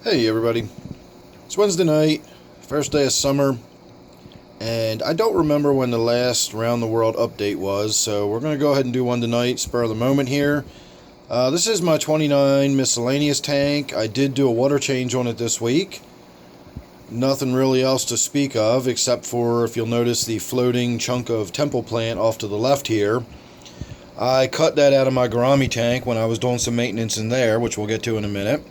Hey everybody, it's Wednesday night, first day of summer, and I don't remember when the last Round the World update was, so we're going to go ahead and do one tonight, spur of the moment here. This is my 29 miscellaneous tank. I did do a water change on it this week. Nothing really else to speak of, except for, if you'll notice, the floating chunk of temple plant off to the left here. I cut that out of my gourami tank when I was doing some maintenance in there, which we'll get to in a minute.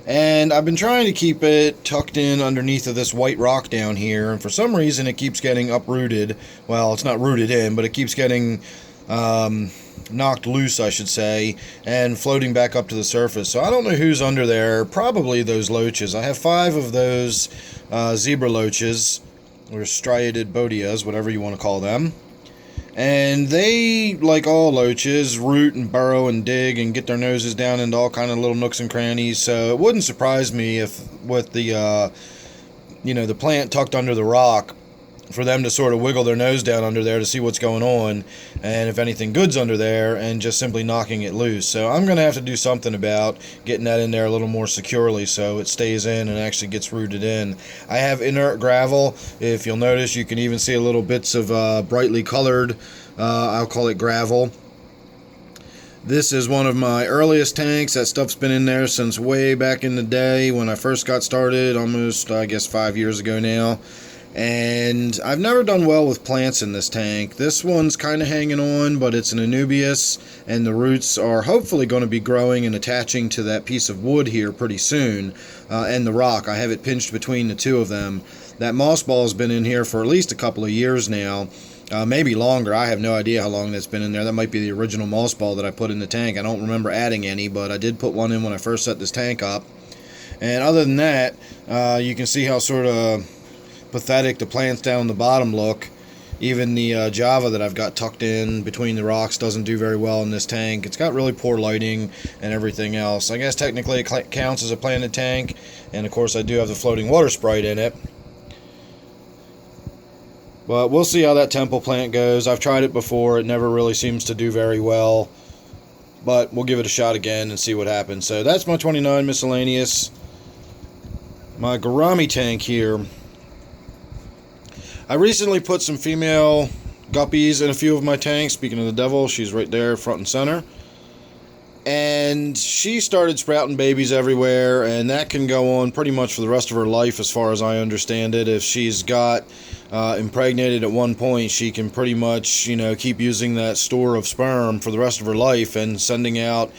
And I've been trying to keep it tucked in underneath of this white rock down here, and for some reason it keeps getting uprooted. Well, it's not rooted in, but it keeps getting knocked loose, I should say, and floating back up to the surface. So I don't know who's under there. Probably those loaches. I have 5 of those zebra loaches, or striated bodias, whatever you want to call them. And they, like all loaches, root and burrow and dig and get their noses down into all kind of little nooks and crannies. So it wouldn't surprise me if, with the, the plant tucked under the rock, for them to sort of wiggle their nose down under there to see what's going on, and if anything good's under there, and just simply knocking it loose. So I'm going to have to do something about getting that in there a little more securely so it stays in and actually gets rooted in. I have inert gravel. If you'll notice, you can even see a little bits of brightly colored, I'll call it gravel. This is one of my earliest tanks. That stuff's been in there since way back in the day when I first got started, almost, I guess, 5 years ago now. And I've never done well with plants in this tank. This one's kind of hanging on, but it's an Anubias, and the roots are hopefully going to be growing and attaching to that piece of wood here pretty soon, and the rock. I have it pinched between the two of them. That moss ball has been in here for at least a couple of years now, maybe longer. I have no idea how long that's been in there. That might be the original moss ball that I put in the tank. I don't remember adding any, but I did put one in when I first set this tank up. And other than that, you can see how sort of pathetic the plants down the bottom look. Even the Java that I've got tucked in between the rocks doesn't do very well in this tank. It's got really poor lighting and everything else. I guess technically it counts as a planted tank, and of course I do have the floating water sprite in it. But we'll see how that temple plant goes. I've tried it before. It never really seems to do very well, but we'll give it a shot again and see what happens. So that's my 29 miscellaneous. My gourami tank here, I recently put some female guppies in a few of my tanks. Speaking of the devil, she's right there front and center. And she started sprouting babies everywhere, and that can go on pretty much for the rest of her life as far as I understand it. If she's got impregnated at one point, she can pretty much, keep using that store of sperm for the rest of her life and sending out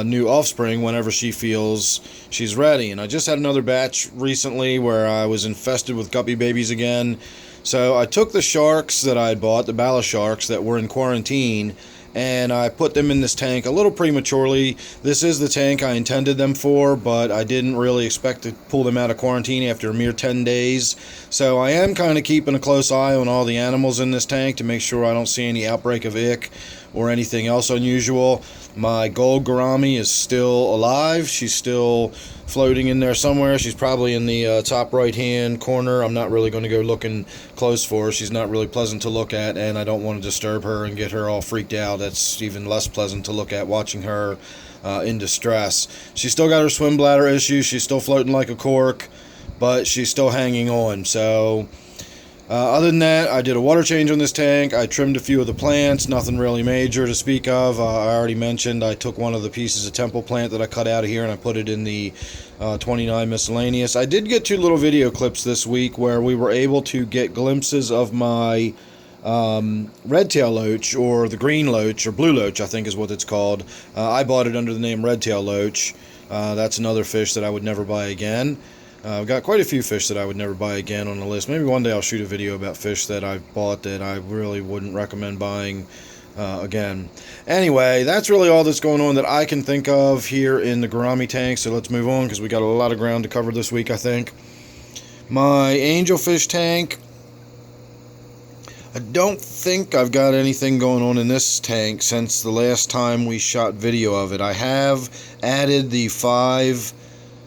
new offspring whenever she feels she's ready. And I just had another batch recently where I was infested with guppy babies again. So I took the sharks that I had bought, the bala sharks that were in quarantine, and I put them in this tank a little prematurely. This is the tank I intended them for, but I didn't really expect to pull them out of quarantine after a mere 10 days. So I am kind of keeping a close eye on all the animals in this tank to make sure I don't see any outbreak of ick or anything else unusual. My gold gourami is still alive. She's still floating in there somewhere. She's probably in the top right hand corner. I'm not really going to go looking close for her. She's not really pleasant to look at, and I don't want to disturb her and get her all freaked out. That's even less pleasant to look at, watching her in distress. She's still got her swim bladder issues. She's still floating like a cork, but she's still hanging on. So other than that, I did a water change on this tank. I trimmed a few of the plants, nothing really major to speak of. I already mentioned I took one of the pieces of temple plant that I cut out of here and I put it in the 29 miscellaneous. I did get 2 little video clips this week where we were able to get glimpses of my red tail loach, or the green loach, or blue loach I think is what it's called. I bought it under the name red tail loach. That's another fish that I would never buy again. I've got quite a few fish that I would never buy again on the list. Maybe one day I'll shoot a video about fish that I've bought that I really wouldn't recommend buying again. Anyway, that's really all that's going on that I can think of here in the gourami tank. So let's move on, because we got a lot of ground to cover this week, I think. My angelfish tank, I don't think I've got anything going on in this tank since the last time we shot video of it. I have added the 5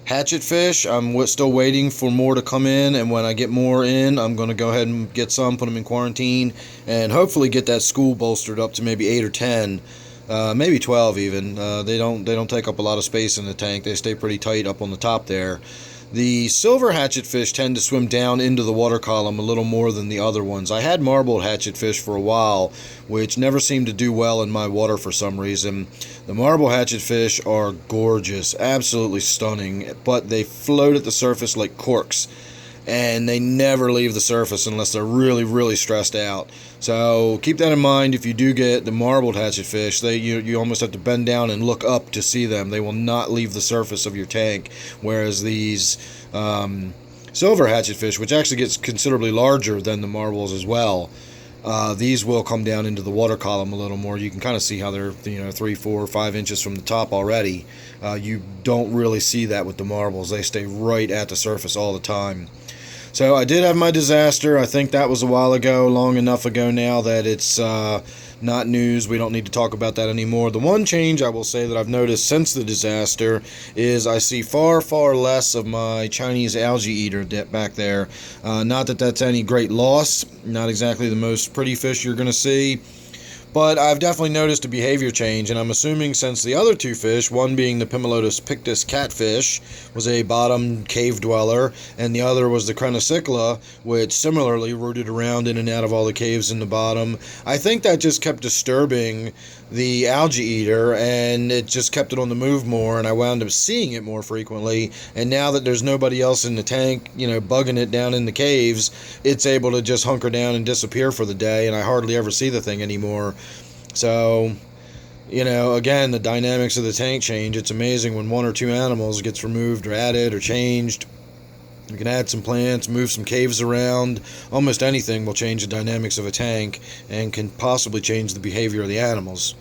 hatchet fish. I'm still waiting for more to come in, and when I get more in, I'm going to go ahead and get some, put them in quarantine, and hopefully get that school bolstered up to maybe 8 or 10. maybe 12 even. They don't take up a lot of space in the tank. They stay pretty tight up on the top there. The silver hatchetfish tend to swim down into the water column a little more than the other ones. I had marbled hatchetfish for a while, which never seemed to do well in my water for some reason. The marble hatchetfish are gorgeous, absolutely stunning, but they float at the surface like corks, and they never leave the surface unless they're really, really stressed out. So keep that in mind. If you do get the marbled hatchetfish, you almost have to bend down and look up to see them. They will not leave the surface of your tank, whereas these silver hatchetfish, which actually gets considerably larger than the marbles as well, these will come down into the water column a little more. You can kind of see how they're 3, 4, 5 inches from the top already. You don't really see that with the marbles. They stay right at the surface all the time. So I did have my disaster. I think that was a while ago, long enough ago now that it's not news. We don't need to talk about that anymore. The one change I will say that I've noticed since the disaster is I see far, far less of my Chinese algae eater back there. Not that that's any great loss. Not exactly the most pretty fish you're going to see. But I've definitely noticed a behavior change, and I'm assuming since the other two fish, one being the Pimelodus pictus catfish, was a bottom cave dweller, and the other was the Crenocycla, which similarly rooted around in and out of all the caves in the bottom. I think that just kept disturbing the algae eater, and it just kept it on the move more, and I wound up seeing it more frequently. And now that there's nobody else in the tank, bugging it down in the caves, it's able to just hunker down and disappear for the day, and I hardly ever see the thing anymore. So, again, the dynamics of the tank change. It's amazing when one or two animals gets removed or added or changed. You can add some plants, move some caves around. Almost anything will change the dynamics of a tank and can possibly change the behavior of the animals.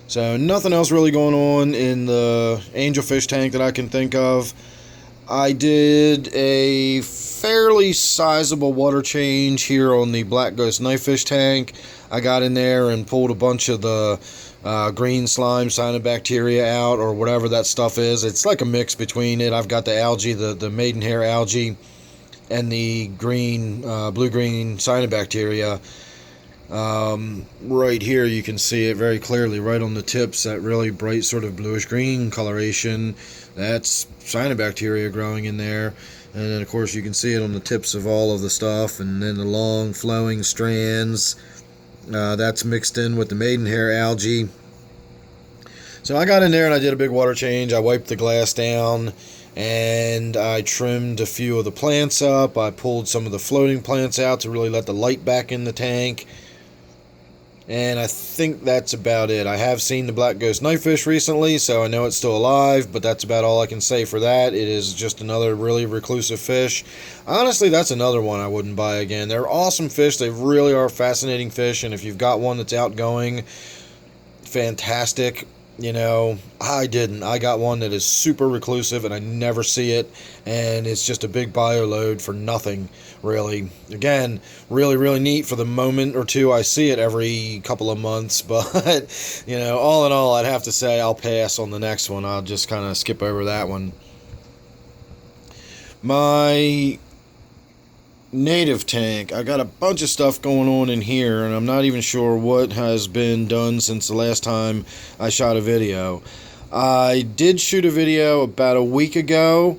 So nothing else really going on in the angelfish tank that I can think of. I did a fairly sizable water change here on the Black Ghost Knifefish tank. I got in there and pulled a bunch of the green slime cyanobacteria out, or whatever that stuff is. It's like a mix between it. I've got the algae, the maidenhair algae, and the green, blue-green cyanobacteria. Right here you can see it very clearly, right on the tips, that really bright sort of bluish-green coloration. That's cyanobacteria growing in there. And then, of course, you can see it on the tips of all of the stuff, and then the long flowing strands. That's mixed in with the maidenhair algae. So I got in there and I did a big water change. I wiped the glass down and I trimmed a few of the plants up. I pulled some of the floating plants out to really let the light back in the tank. And I think that's about it. I have seen the Black Ghost Knifefish recently, so I know it's still alive, but that's about all I can say for that. It is just another really reclusive fish. Honestly, that's another one I wouldn't buy again. They're awesome fish. They really are fascinating fish, and if you've got one that's outgoing, fantastic. I didn't. I got one that is super reclusive and I never see it, and it's just a big bio load for nothing, really. Again, really, really neat for the moment or two I see it every couple of months, but, all in all, I'd have to say I'll pass on the next one. I'll just kind of skip over that one. My native tank, I got a bunch of stuff going on in here, and I'm not even sure what has been done since the last time I shot a video. I did shoot a video about a week ago.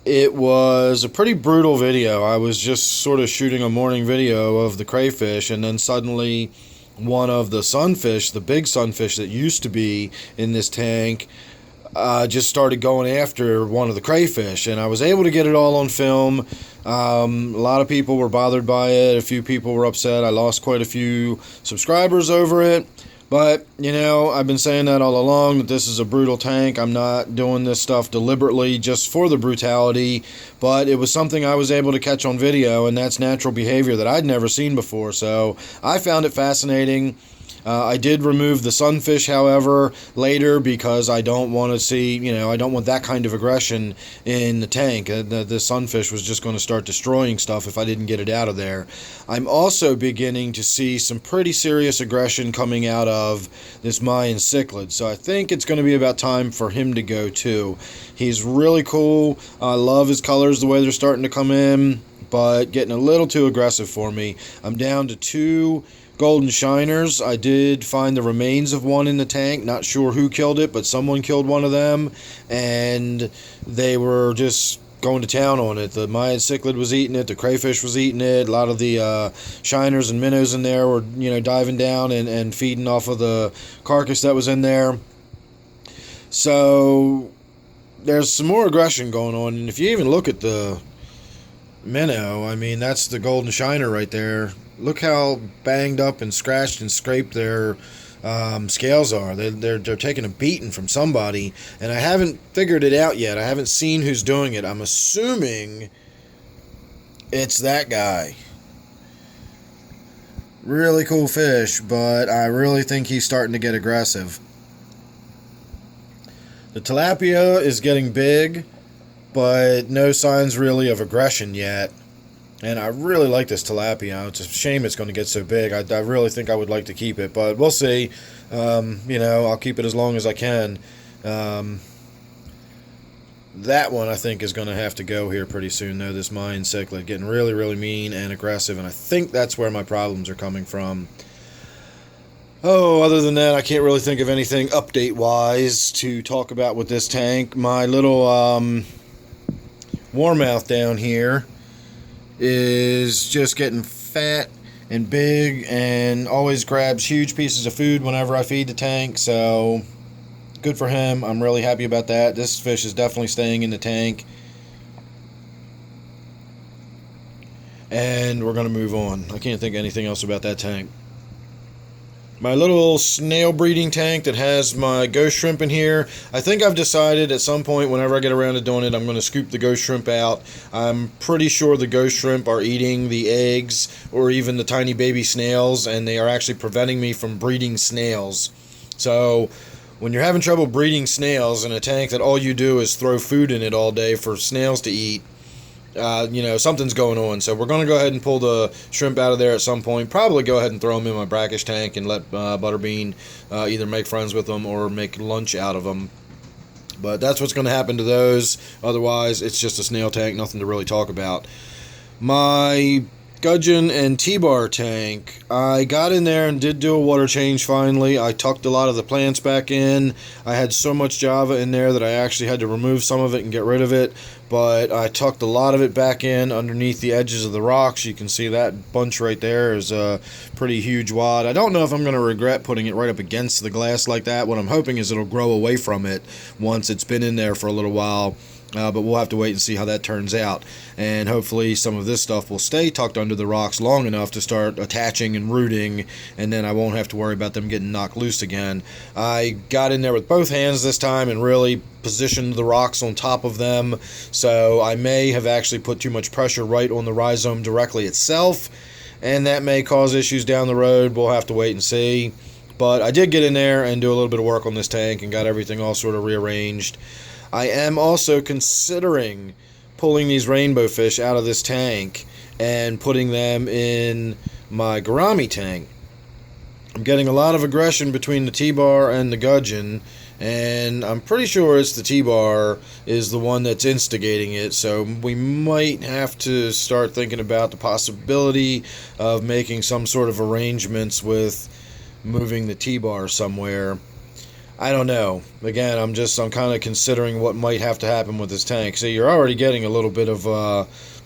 It was a pretty brutal video. I was just sort of shooting a morning video of the crayfish, and then suddenly one of the sunfish, the big sunfish that used to be in this tank, just started going after one of the crayfish, and I was able to get it all on film. A lot of people were bothered by it. A few people were upset. I lost quite a few subscribers over it. But, I've been saying that all along, that this is a brutal tank. I'm not doing this stuff deliberately just for the brutality, but it was something I was able to catch on video, and that's natural behavior that I'd never seen before. So I found it fascinating. I did remove the sunfish, however, later, because I don't want to see, I don't want that kind of aggression in the tank. The sunfish was just going to start destroying stuff if I didn't get it out of there. I'm also beginning to see some pretty serious aggression coming out of this Mayan cichlid, so I think it's going to be about time for him to go too. He's really cool. I love his colors, the way they're starting to come in, but getting a little too aggressive for me. I'm down to 2 golden shiners. I did find the remains of one in the tank. Not sure who killed it, but someone killed one of them, and they were just going to town on it. The Mayan cichlid was eating it. The crayfish was eating it. A lot of the shiners and minnows in there were, diving down and feeding off of the carcass that was in there. So there's some more aggression going on, and if you even look at the minnow, I mean, that's the golden shiner right there. Look how banged up and scratched and scraped their scales are. They're taking a beating from somebody, and I haven't figured it out yet. I haven't seen who's doing it. I'm assuming it's that guy. Really cool fish, but I really think he's starting to get aggressive. The tilapia is getting big, but no signs really of aggression yet. And I really like this tilapia. It's a shame it's going to get so big. I really think I would like to keep it, but we'll see. I'll keep it as long as I can. That one I think is going to have to go here pretty soon, though. This Mayan cichlid getting really, really mean and aggressive, and I think that's where my problems are coming from. Oh, other than that, I can't really think of anything update-wise to talk about with this tank. My little warmouth down here is just getting fat and big and always grabs huge pieces of food whenever I feed the tank, so good for him. I'm really happy about that. This fish is definitely staying in the tank. And we're going to move on. I can't think of anything else about that tank. My little snail breeding tank that has my ghost shrimp in here. I think I've decided at some point whenever I get around to doing it, I'm going to scoop the ghost shrimp out. I'm pretty sure the ghost shrimp are eating the eggs or even the tiny baby snails, and they are actually preventing me from breeding snails. So when you're having trouble breeding snails in a tank that all you do is throw food in it all day for snails to eat, something's going on. So we're going to go ahead and pull the shrimp out of there at some point. Probably go ahead and throw them in my brackish tank and let Butterbean either make friends with them or make lunch out of them. But that's what's going to happen to those. Otherwise, it's just a snail tank, nothing to really talk about. My gudgeon and T-bar tank, I got in there and did do a water change finally. I tucked a lot of the plants back in. I had so much java in there that I actually had to remove some of it and get rid of it, but I tucked a lot of it back in underneath the edges of the rocks. You can see that bunch right there is a pretty huge wad. I don't know if I'm going to regret putting it right up against the glass like that. What I'm hoping is it'll grow away from it once it's been in there for a little while. But we'll have to wait and see how that turns out. And hopefully some of this stuff will stay tucked under the rocks long enough to start attaching and rooting, and then I won't have to worry about them getting knocked loose again. I got in there with both hands this time and really positioned the rocks on top of them, so I may have actually put too much pressure right on the rhizome directly itself, and that may cause issues down the road. We'll have to wait and see. But I did get in there and do a little bit of work on this tank and got everything all sort of rearranged. I am also considering pulling these rainbow fish out of this tank and putting them in my gourami tank. I'm getting a lot of aggression between the T-bar and the gudgeon, and I'm pretty sure it's the T-bar is the one that's instigating it, so we might have to start thinking about the possibility of making some sort of arrangements with moving the T-bar somewhere. I don't know. Again, I'm kind of considering what might have to happen with this tank. So you're already getting a little bit of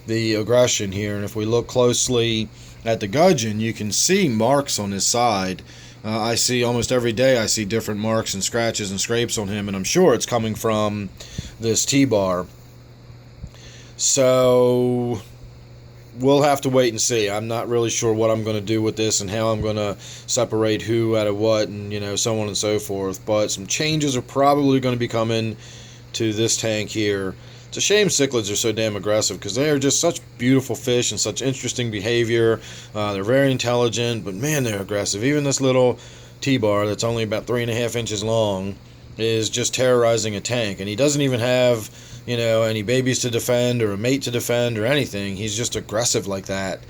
the aggression here, and if we look closely at the gudgeon, you can see marks on his side. I see almost every day I see different marks and scratches and scrapes on him, and I'm sure it's coming from this T-bar. So we'll have to wait and see. I'm not really sure what I'm going to do with this and how I'm going to separate who out of what, and so on and so forth. But some changes are probably going to be coming to this tank here. It's a shame cichlids are so damn aggressive, because they are just such beautiful fish and such interesting behavior. They're very intelligent, but man, they're aggressive. Even this little T-bar that's only about 3.5 inches long is just terrorizing a tank, and he doesn't even have any babies to defend or a mate to defend or anything. He's just aggressive like that.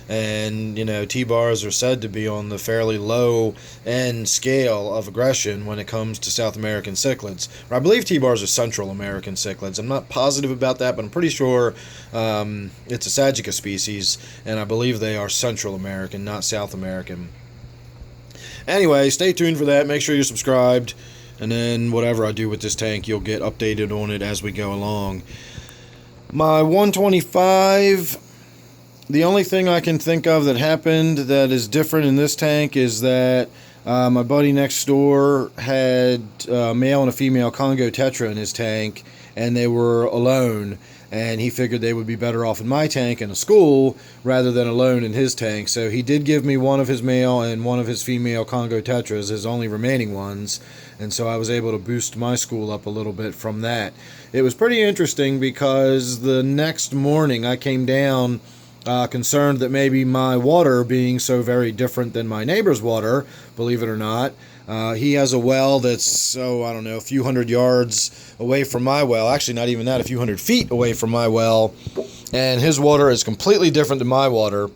And, T-bars are said to be on the fairly low end scale of aggression when it comes to South American cichlids. Or I believe T-bars are Central American cichlids. I'm not positive about that, but I'm pretty sure it's a Sagica species, and I believe they are Central American, not South American. Anyway, stay tuned for that. Make sure you're subscribed. And then whatever I do with this tank, you'll get updated on it as we go along. My 125, the only thing I can think of that happened that is different in this tank is that my buddy next door had a male and a female Congo Tetra in his tank, and they were alone. And he figured they would be better off in my tank in a school rather than alone in his tank. So he did give me one of his male and one of his female Congo Tetras, his only remaining ones. And so I was able to boost my school up a little bit from that. It was pretty interesting because the next morning I came down concerned that maybe my water being so very different than my neighbor's water, believe it or not. He has a well that's, I don't know, a few hundred yards away from my well. Actually, not even that, a few hundred feet away from my well. And his water is completely different than my water.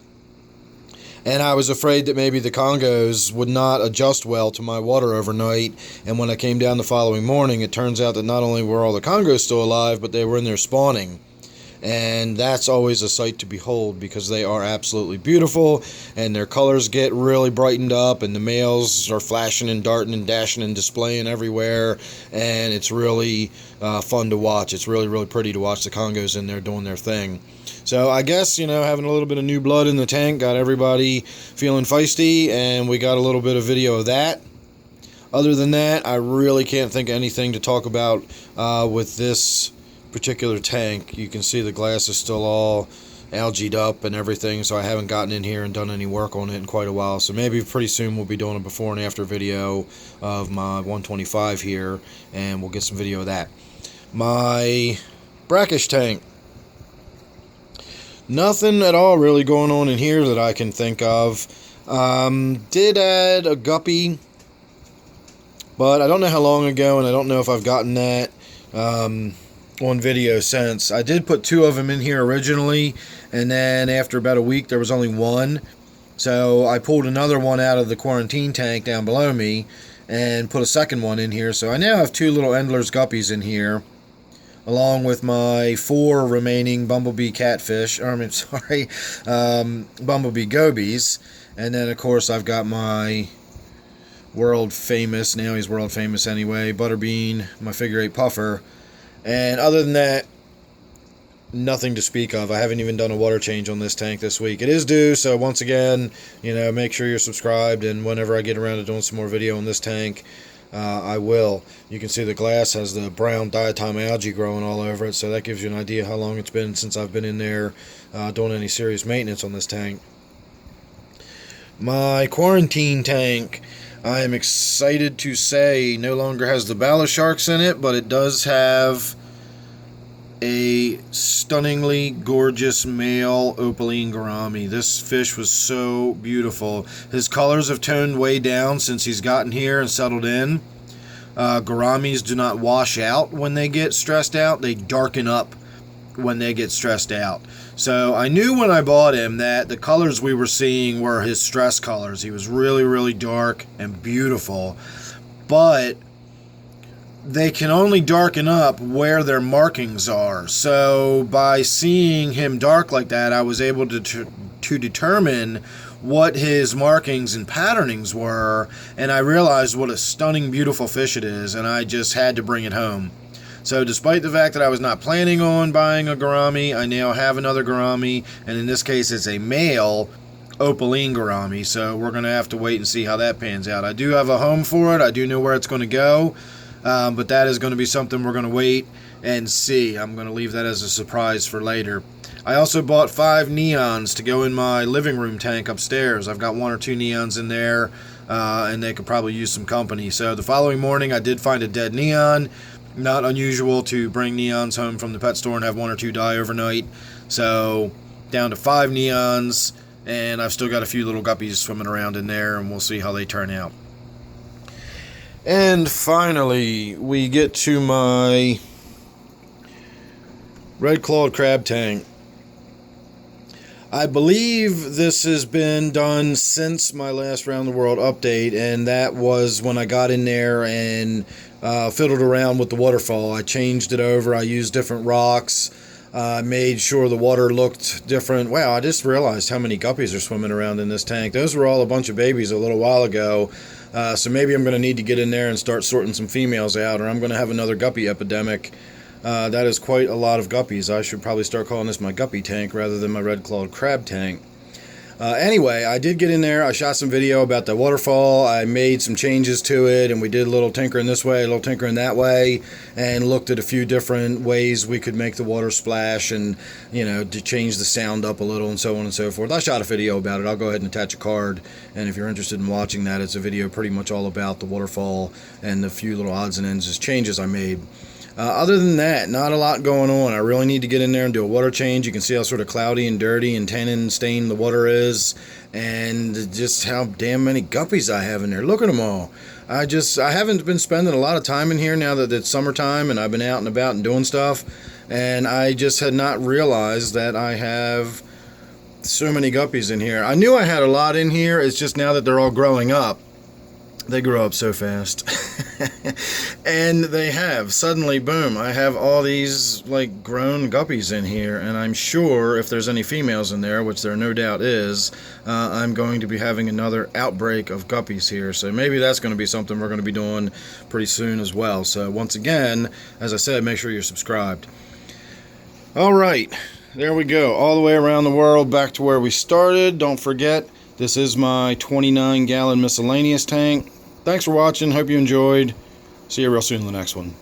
And I was afraid that maybe the Congos would not adjust well to my water overnight. And when I came down the following morning, it turns out that not only were all the Congos still alive, but they were in there spawning. And that's always a sight to behold because they are absolutely beautiful and their colors get really brightened up and the males are flashing and darting and dashing and displaying everywhere, and it's really fun to watch. It's really, really pretty to watch the Congos in there doing their thing. So I guess, having a little bit of new blood in the tank got everybody feeling feisty, and we got a little bit of video of that. Other than that, I really can't think of anything to talk about with this particular tank. You can see the glass is still all algaed up and everything, so I haven't gotten in here and done any work on it in quite a while. So maybe pretty soon we'll be doing a before and after video of my 125 here, and we'll get some video of that. My Brackish tank, nothing at all really going on in here that I can think of. Did add a guppy, but I don't know how long ago, and I don't know if I've gotten that on video since. I did put 2 of them in here originally, and then after about a week there was only 1, so I pulled another one out of the quarantine tank down below me and put a second one in here. So I now have 2 little Endler's guppies in here, along with my 4 remaining bumblebee catfish, bumblebee gobies. And then of course I've got my world famous, now he's world famous anyway, Butterbean, my figure 8 puffer. And other than that, nothing to speak of. I haven't even done a water change on this tank this week. It is due, so once again, make sure you're subscribed, and whenever I get around to doing some more video on this tank, I will. You can see the glass has the brown diatom algae growing all over it, so that gives you an idea how long it's been since I've been in there doing any serious maintenance on this tank. My quarantine tank, I am excited to say, no longer has the bala sharks in it, but it does have a stunningly gorgeous male opaline gourami. This fish was so beautiful. His colors have toned way down since he's gotten here and settled in. Gouramis do not wash out when they get stressed out. They darken up when they get stressed out. So I knew when I bought him that the colors we were seeing were his stress colors. He was really, really dark and beautiful, but they can only darken up where their markings are. So by seeing him dark like that, I was able to determine what his markings and patternings were, and I realized what a stunning, beautiful fish it is, and I just had to bring it home. So despite the fact that I was not planning on buying a gourami, I now have another gourami, and in this case it's a male opaline gourami, so we're going to have to wait and see how that pans out. I do have a home for it. I do know where it's going to go, but that is going to be something we're going to wait and see. I'm going to leave that as a surprise for later. I also bought 5 neons to go in my living room tank upstairs. I've got 1 or 2 neons in there, and they could probably use some company. So the following morning I did find a dead neon. Not unusual to bring neons home from the pet store and have 1 or 2 die overnight. So down to 5 neons, and I've still got a few little guppies swimming around in there, and we'll see how they turn out. And finally, we get to my Red Clawed Crab tank. I believe this has been done since my last Round the World update, and that was when I got in there and fiddled around with the waterfall. I changed it over. I used different rocks. Made sure the water looked different. Wow, I just realized how many guppies are swimming around in this tank. Those were all a bunch of babies a little while ago. So maybe I'm going to need to get in there and start sorting some females out, or I'm going to have another guppy epidemic. That is quite a lot of guppies. I should probably start calling this my guppy tank rather than my red clawed crab tank. Anyway, I did get in there. I shot some video about the waterfall. I made some changes to it, and we did a little tinkering this way, a little tinkering that way, and looked at a few different ways we could make the water splash and, you know, to change the sound up a little and so on and so forth. I shot a video about it. I'll go ahead and attach a card, and if you're interested in watching that, it's a video pretty much all about the waterfall and the few little odds and ends changes I made. Other than that, not a lot going on. I really need to get in there and do a water change. You can see how sort of cloudy and dirty and tannin stained the water is, and just how damn many guppies I have in there. Look at them all. I haven't been spending a lot of time in here now that it's summertime and I've been out and about and doing stuff, and I just had not realized that I have so many guppies in here. I knew I had a lot in here. It's just now that they're all growing up. They grow up so fast. And they have. Suddenly, boom, I have all these, like, grown guppies in here. And I'm sure if there's any females in there, which there no doubt is, I'm going to be having another outbreak of guppies here. So maybe that's going to be something we're going to be doing pretty soon as well. So once again, as I said, make sure you're subscribed. All right. There we go. All the way around the world, back to where we started. Don't forget, this is my 29-gallon miscellaneous tank. Thanks for watching. Hope you enjoyed. See you real soon in the next one.